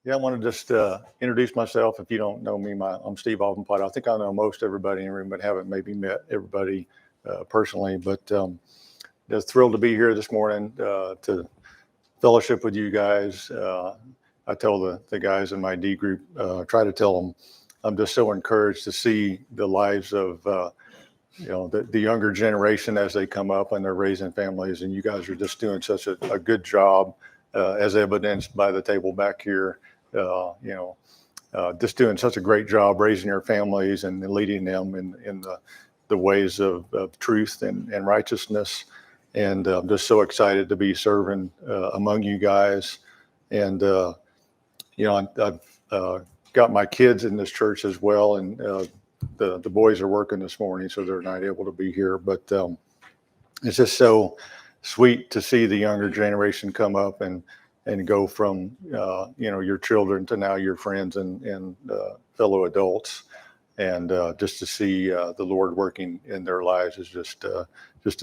Yeah, I want to just introduce myself. If you don't know me, I'm Steve Avampato. I think I know most everybody in the room, but haven't maybe met everybody personally. But just thrilled to be here this morning to fellowship with you guys. I tell the guys in my D group, try to tell them I'm just so encouraged to see the lives of the younger generation as they come up and they're raising families, and you guys are just doing such a good job, as evidenced by the table back here. Just doing such a great job raising your families and leading them in the ways of truth and righteousness. And I'm just so excited to be serving among you guys. And I've got my kids in this church as well, and the boys are working this morning, so they're not able to be here. But it's just so sweet to see the younger generation come up and go from your children to now your friends and fellow adults, and just to see the Lord working in their lives is just a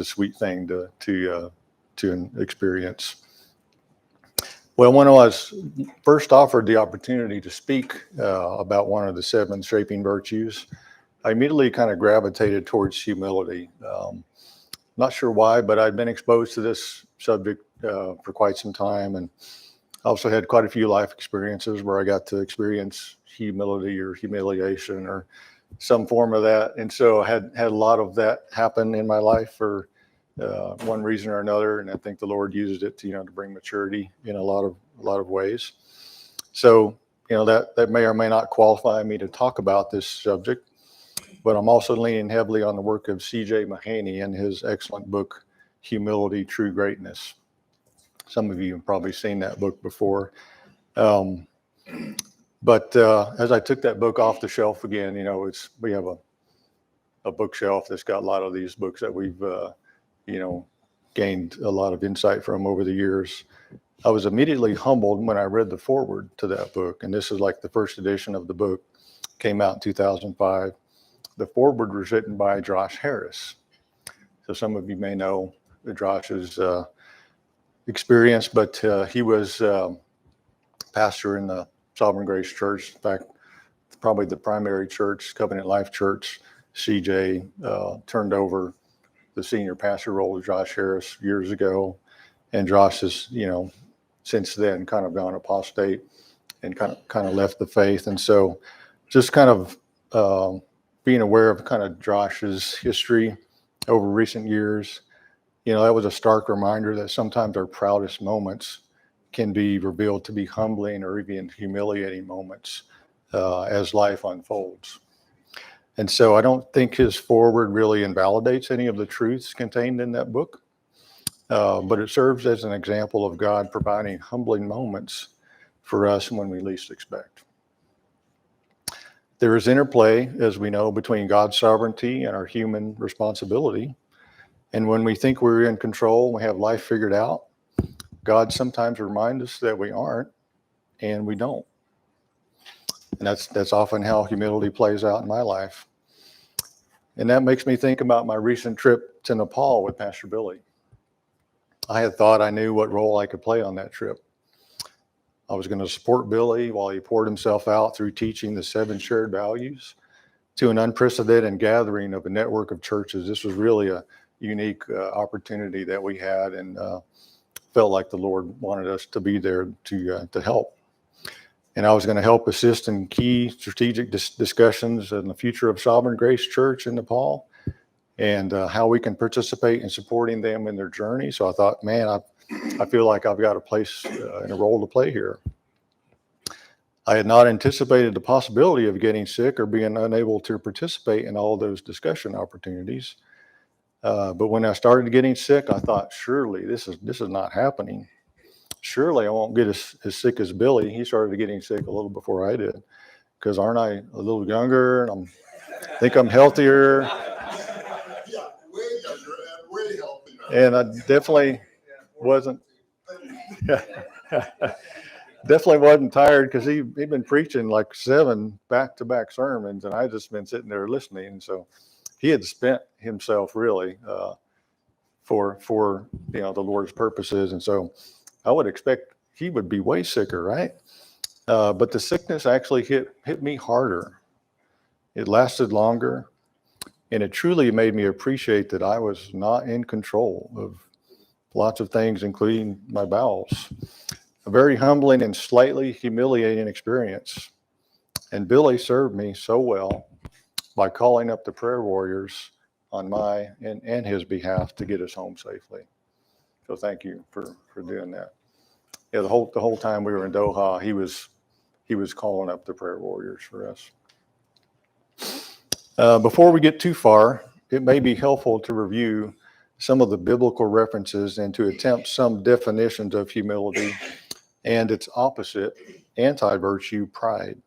sweet thing to experience. Well, when I was first offered the opportunity to speak about one of the 7 shaping virtues, I immediately kind of gravitated towards humility. Not sure why, but I'd been exposed to this subject for quite some time, and I also had quite a few life experiences where I got to experience humility or humiliation or some form of that. And so I had a lot of that happen in my life for one reason or another, and I think the Lord used it to bring maturity in a lot of ways. So that may or may not qualify me to talk about this subject, but I'm also leaning heavily on the work of C.J. Mahaney and his excellent book, Humility, True Greatness. Some of you have probably seen that book before. But as I took that book off the shelf again, we have a bookshelf that's got a lot of these books that we've gained a lot of insight from over the years. I was immediately humbled when I read the foreword to that book, and this is like the first edition of the book, came out in 2005. The foreword was written by Josh Harris. So some of you may know Josh's experience, but he was pastor in the Sovereign Grace Church. In fact, probably the primary church, Covenant Life Church. CJ turned over the senior pastor role to Josh Harris years ago, and Josh has, since then kind of gone apostate and kind of left the faith. And so, just kind of being aware of kind of Josh's history over recent years, that was a stark reminder that sometimes our proudest moments can be revealed to be humbling or even humiliating moments as life unfolds. And so I don't think his foreword really invalidates any of the truths contained in that book, but it serves as an example of God providing humbling moments for us when we least expect. There is interplay, as we know, between God's sovereignty and our human responsibility. And when we think we're in control, we have life figured out, God sometimes reminds us that we aren't, and we don't. And that's often how humility plays out in my life. And that makes me think about my recent trip to Nepal with Pastor Billy. I had thought I knew what role I could play on that trip. I was going to support Billy while he poured himself out through teaching the 7 shared values to an unprecedented gathering of a network of churches. This was really a unique opportunity that we had, and felt like the Lord wanted us to be there to help. And I was going to help assist in key strategic discussions in the future of Sovereign Grace Church in Nepal, and how we can participate in supporting them in their journey. So I thought, man, I feel like I've got a place and a role to play here. I had not anticipated the possibility of getting sick or being unable to participate in all those discussion opportunities. But when I started getting sick, I thought, surely this is not happening. Surely I won't get as sick as Billy. He started getting sick a little before I did, because aren't I a little younger? And I think I'm healthier. Yeah, way younger and way healthier. And I definitely wasn't. Definitely wasn't tired, because he'd been preaching like 7 back-to-back sermons, and I just been sitting there listening. And so he had spent himself really for the Lord's purposes. And so I would expect he would be way sicker, right? But the sickness actually hit me harder. It lasted longer, and it truly made me appreciate that I was not in control of lots of things, including my bowels. A very humbling and slightly humiliating experience. And Billy served me so well by calling up the prayer warriors on my and his behalf to get us home safely. So thank you for doing that. Yeah, the whole time we were in Doha, he was calling up the prayer warriors for us. Before we get too far, it may be helpful to review some of the biblical references and to attempt some definitions of humility and its opposite, anti-virtue, pride.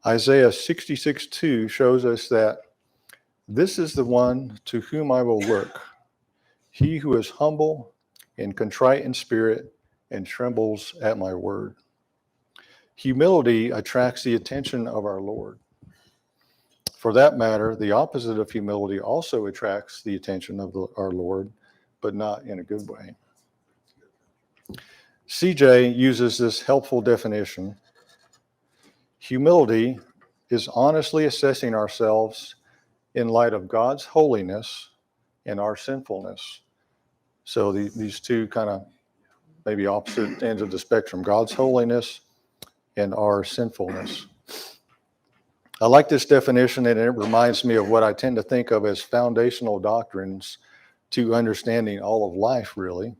Isaiah 66:2 shows us that this is the one to whom I will look, he who is humble and contrite in spirit and trembles at my word. Humility attracts the attention of our Lord. For that matter, the opposite of humility also attracts the attention of our Lord, but not in a good way. CJ uses this helpful definition. Humility is honestly assessing ourselves in light of God's holiness and our sinfulness. So these two kind of maybe opposite ends of the spectrum, God's holiness and our sinfulness. I like this definition, and it reminds me of what I tend to think of as foundational doctrines to understanding all of life, really.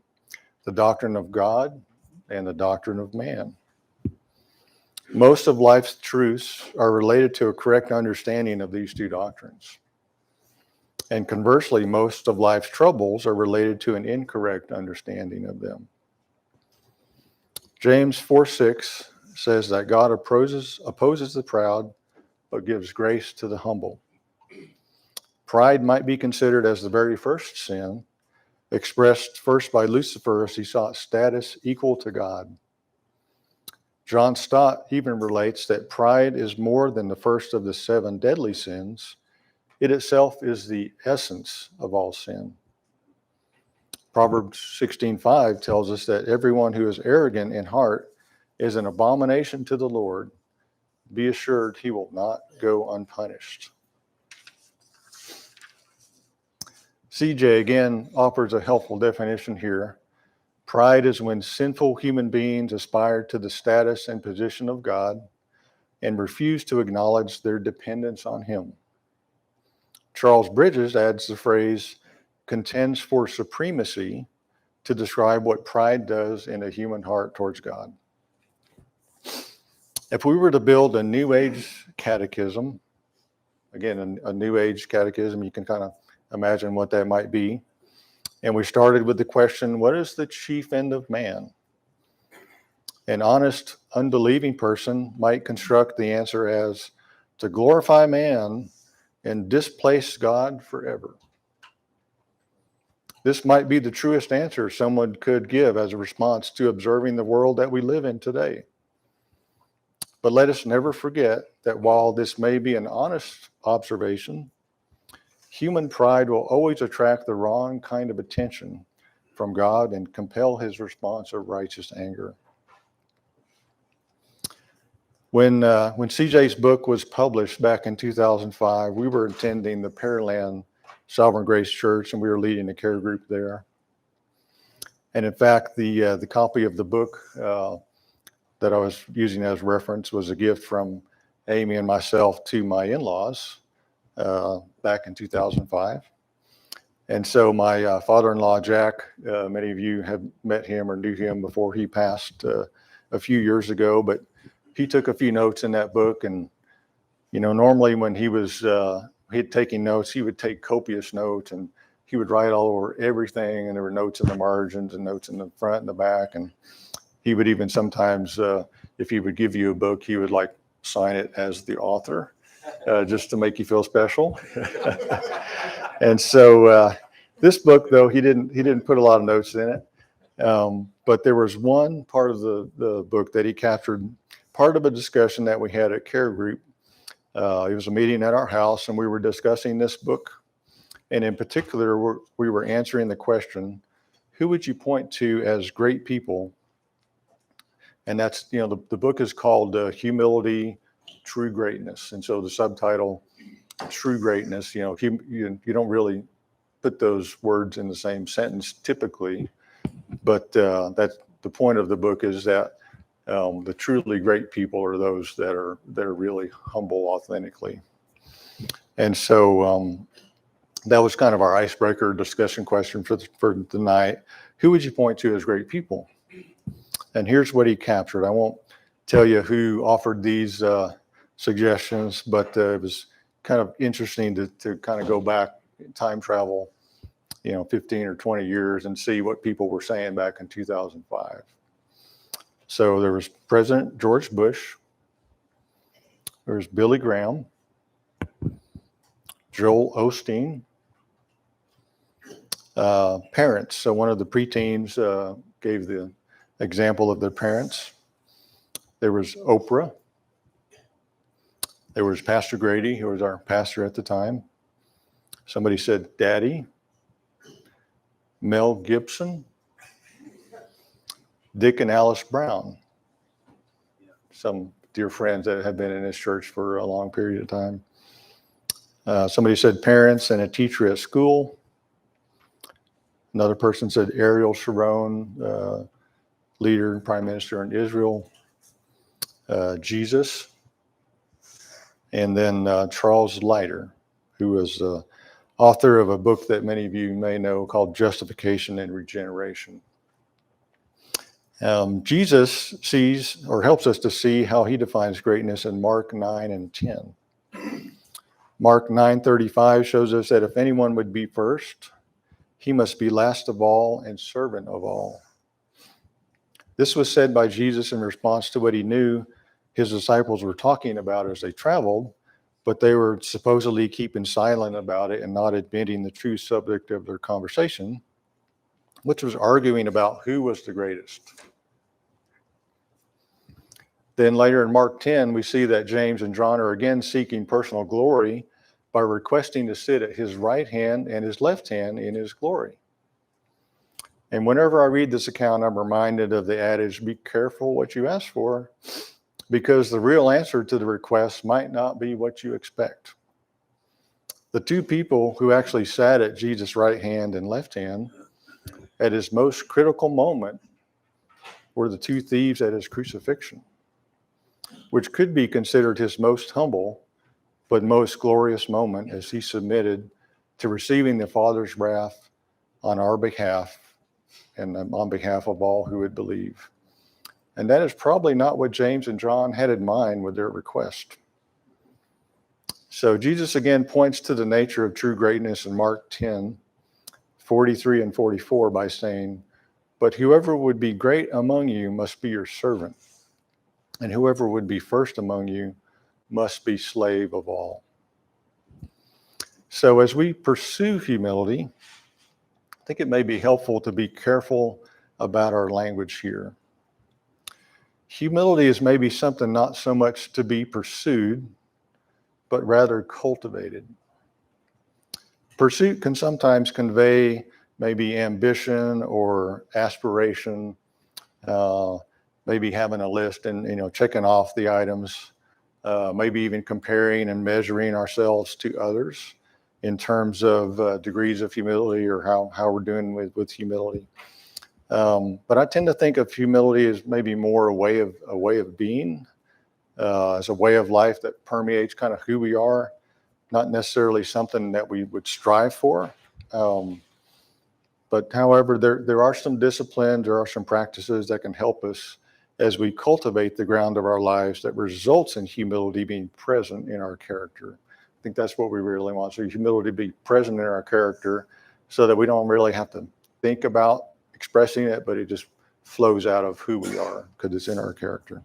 The doctrine of God and the doctrine of man. Most of life's truths are related to a correct understanding of these two doctrines. And conversely, most of life's troubles are related to an incorrect understanding of them. James 4:6 says that God opposes the proud, but gives grace to the humble. Pride might be considered as the very first sin, expressed first by Lucifer as he sought status equal to God. John Stott even relates that pride is more than the first of the 7 deadly sins. It itself is the essence of all sin. Proverbs 16:5 tells us that everyone who is arrogant in heart is an abomination to the Lord. Be assured he will not go unpunished. CJ again offers a helpful definition here. Pride is when sinful human beings aspire to the status and position of God and refuse to acknowledge their dependence on him. Charles Bridges adds the phrase, contends for supremacy, to describe what pride does in a human heart towards God. If we were to build a New Age catechism, again, a New Age catechism, you can kind of imagine what that might be. And we started with the question, what is the chief end of man? An honest, unbelieving person might construct the answer as to glorify man and displace God forever. This might be the truest answer someone could give as a response to observing the world that we live in today. But let us never forget that while this may be an honest observation, human pride will always attract the wrong kind of attention from God and compel his response of righteous anger. When CJ's book was published back in 2005, we were attending the Pearland Sovereign Grace Church, and we were leading a care group there. And in fact, the copy of the book that I was using as reference was a gift from Amy and myself to my in-laws back in 2005. And so my father-in-law, Jack, many of you have met him or knew him before he passed a few years ago, but he took a few notes in that book. And, you know, normally when he'd taking notes, he would take copious notes and he would write all over everything. And there were notes in the margins and notes in the front and the back. And he would even sometimes, if he would give you a book, he would like sign it as the author, just to make you feel special. And so this book, though, he didn't put a lot of notes in it. But there was one part of the book that he captured, part of a discussion that we had at Care Group. It was a meeting at our house, and we were discussing this book. And in particular, we were answering the question, who would you point to as great people And that's, the book is called Humility, True Greatness. And so the subtitle, True Greatness, you don't really put those words in the same sentence typically, but that's the point of the book, is that the truly great people are those that are really humble authentically. And so that was kind of our icebreaker discussion question for the night. Who would you point to as great people? And here's what he captured. I won't tell you who offered these suggestions, but it was kind of interesting to kind of go back, time travel, 15 or 20 years and see what people were saying back in 2005. So there was President George Bush, there was Billy Graham, Joel Osteen, parents. So one of the preteens gave the example of their parents. There was Oprah. There was Pastor Grady, who was our pastor at the time. Somebody said Daddy. Mel Gibson. Dick and Alice Brown. Some dear friends that have been in this church for a long period of time. Somebody said parents and a teacher at school. Another person said Ariel Sharon, leader and prime minister in Israel. Jesus. And then Charles Leiter, who was the author of a book that many of you may know called Justification and Regeneration. Jesus sees, or helps us to see, how he defines greatness in Mark 9 and 10. Mark 9:35 shows us that if anyone would be first, he must be last of all and servant of all. This was said by Jesus in response to what he knew his disciples were talking about as they traveled, but they were supposedly keeping silent about it and not admitting the true subject of their conversation, which was arguing about who was the greatest. Then later in Mark 10, we see that James and John are again seeking personal glory by requesting to sit at his right hand and his left hand in his glory. And whenever I read this account, I'm reminded of the adage, be careful what you ask for, because the real answer to the request might not be what you expect. The two people who actually sat at Jesus' right hand and left hand at his most critical moment were the two thieves at his crucifixion, which could be considered his most humble but most glorious moment as he submitted to receiving the Father's wrath on our behalf and on behalf of all who would believe. And that is probably not what James and John had in mind with their request. So Jesus again points to the nature of true greatness in Mark 10:43 and 44 by saying, but whoever would be great among you must be your servant, and whoever would be first among you must be slave of all. So as we pursue humility, I think it may be helpful to be careful about our language here. Humility is maybe something not so much to be pursued, but rather cultivated. Pursuit can sometimes convey maybe ambition or aspiration, maybe having a list and checking off the items, maybe even comparing and measuring ourselves to others in terms of degrees of humility or how we're doing with humility. But I tend to think of humility as maybe more a way of being, as a way of life that permeates kind of who we are, not necessarily something that we would strive for. But however, there are some disciplines, there are some practices that can help us as we cultivate the ground of our lives that results in humility being present in our character. I think that's what we really want. So humility to be present in our character so that we don't really have to think about expressing it, but it just flows out of who we are because it's in our character.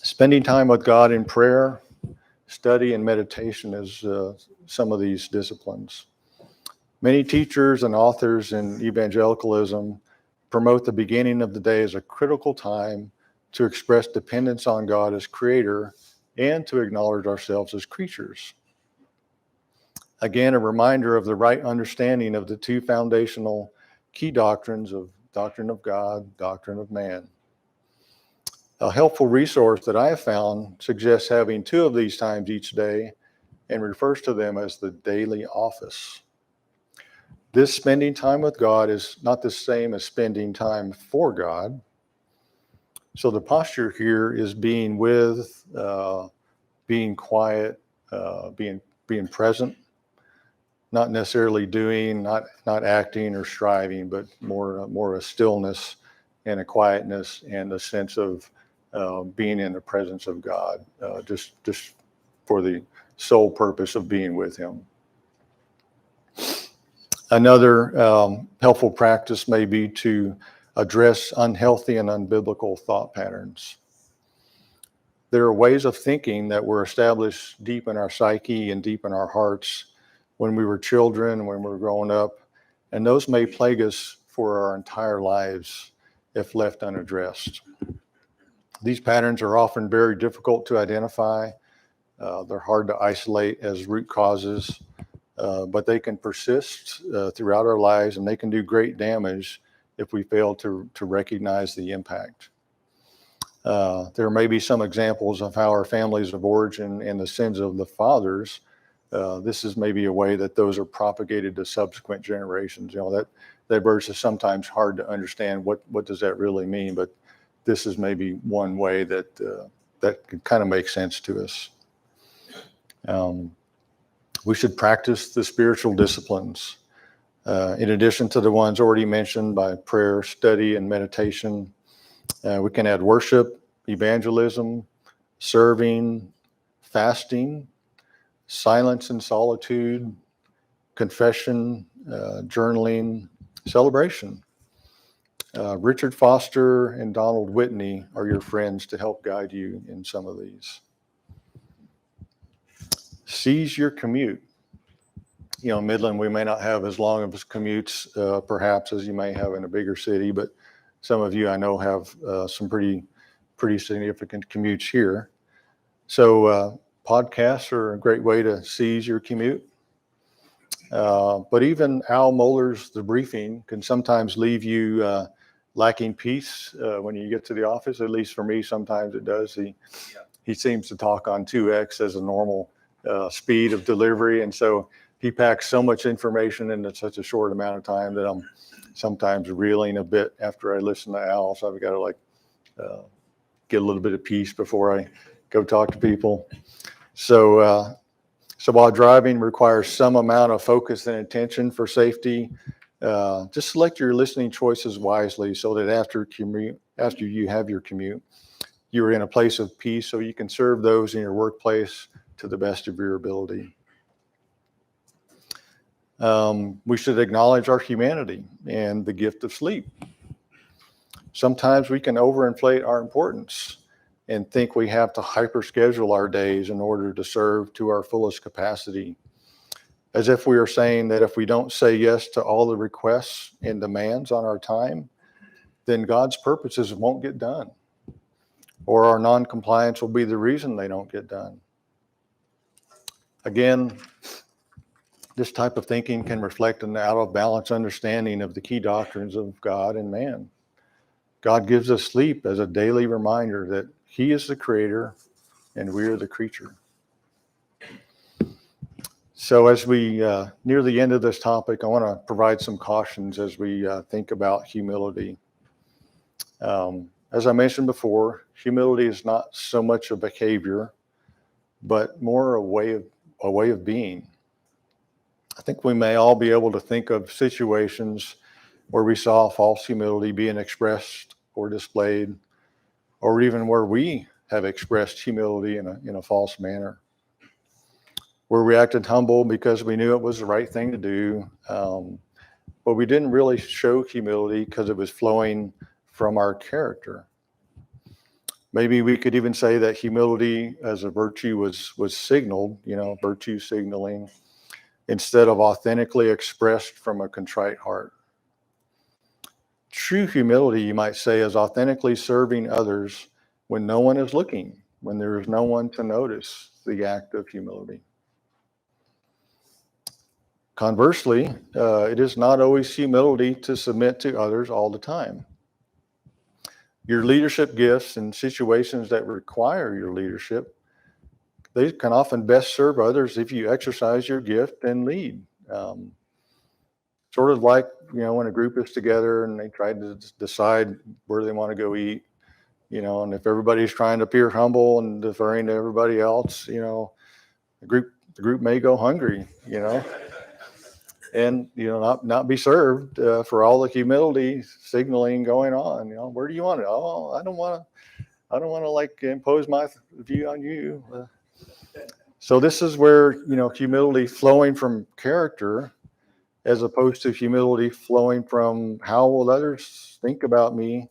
Spending time with God in prayer, study, and meditation is some of these disciplines. Many teachers and authors in evangelicalism promote the beginning of the day as a critical time to express dependence on God as creator and to acknowledge ourselves as creatures. Again, a reminder of the right understanding of the two foundational key doctrines of doctrine of God, doctrine of man. A helpful resource that I have found suggests having 2 of these times each day and refers to them as the daily office. This spending time with God is not the same as spending time for God. So the posture here is being with, being quiet, being present, not necessarily doing, not acting or striving, but more a stillness and a quietness and a sense of being in the presence of God, just for the sole purpose of being with Him. Another helpful practice may be to address unhealthy and unbiblical thought patterns. There are ways of thinking that were established deep in our psyche and deep in our hearts when we were children, when we were growing up, and those may plague us for our entire lives if left unaddressed. These patterns are often very difficult to identify. They're hard to isolate as root causes, but they can persist throughout our lives, and they can do great damage if we fail to recognize the impact. There may be some examples of how our families of origin and the sins of the fathers, this is maybe a way that those are propagated to subsequent generations. That verse is sometimes hard to understand. What does that really mean? But this is maybe one way that can kind of make sense to us. We should practice the spiritual disciplines. In addition to the ones already mentioned by prayer, study, and meditation, we can add worship, evangelism, serving, fasting, silence and solitude, confession, journaling, celebration. Richard Foster and Donald Whitney are your friends to help guide you in some of these. Seize your commute. Midland, we may not have as long of commutes, perhaps, as you may have in a bigger city, but some of you I know have some pretty significant commutes here. So podcasts are a great way to seize your commute. But even Al Mohler's The Briefing can sometimes leave you lacking peace when you get to the office. At least for me, sometimes it does. He seems to talk on 2x as a normal speed of delivery, and so he packs so much information into such a short amount of time that I'm sometimes reeling a bit after I listen to Al. So I've got to get a little bit of peace before I go talk to people. So while driving requires some amount of focus and attention for safety, just select your listening choices wisely so that after you have your commute, you're in a place of peace so you can serve those in your workplace to the best of your ability. We should acknowledge our humanity and the gift of sleep. Sometimes we can overinflate our importance and think we have to hyperschedule our days in order to serve to our fullest capacity, as if we are saying that if we don't say yes to all the requests and demands on our time, then God's purposes won't get done, or our non-compliance will be the reason they don't get done. Again, this type of thinking can reflect an out of balance understanding of the key doctrines of God and man. God gives us sleep as a daily reminder that He is the creator and we are the creature. So as we near the end of this topic, I want to provide some cautions as we think about humility. As I mentioned before, humility is not so much a behavior, but more a way of being. I think we may all be able to think of situations where we saw false humility being expressed or displayed, or even where we have expressed humility in a false manner, where we acted humble because we knew it was the right thing to do, but we didn't really show humility because it was flowing from our character. Maybe we could even say that humility as a virtue was signaled, virtue signaling, instead of authentically expressed from a contrite heart. True humility, you might say, is authentically serving others when no one is looking, when there is no one to notice the act of humility. Conversely, it is not always humility to submit to others all the time. your leadership gifts in situations that require your leadership, they can often best serve others if you exercise your gift and lead. Sort of like, when a group is together and they try to decide where they want to go eat, and if everybody's trying to appear humble and deferring to everybody else, the group may go hungry, and, not be served for all the humility signaling going on. Where do you want it? Oh, I don't want to like impose my view on you. So this is where, humility flowing from character as opposed to humility flowing from how will others think about me,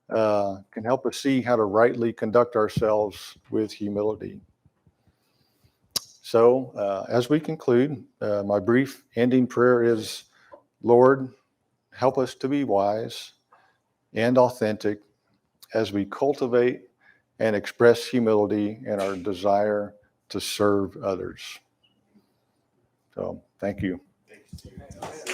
can help us see how to rightly conduct ourselves with humility. So as we conclude, my brief ending prayer is, Lord, help us to be wise and authentic as we cultivate and express humility in our desire to serve others. So thank you. Thank you.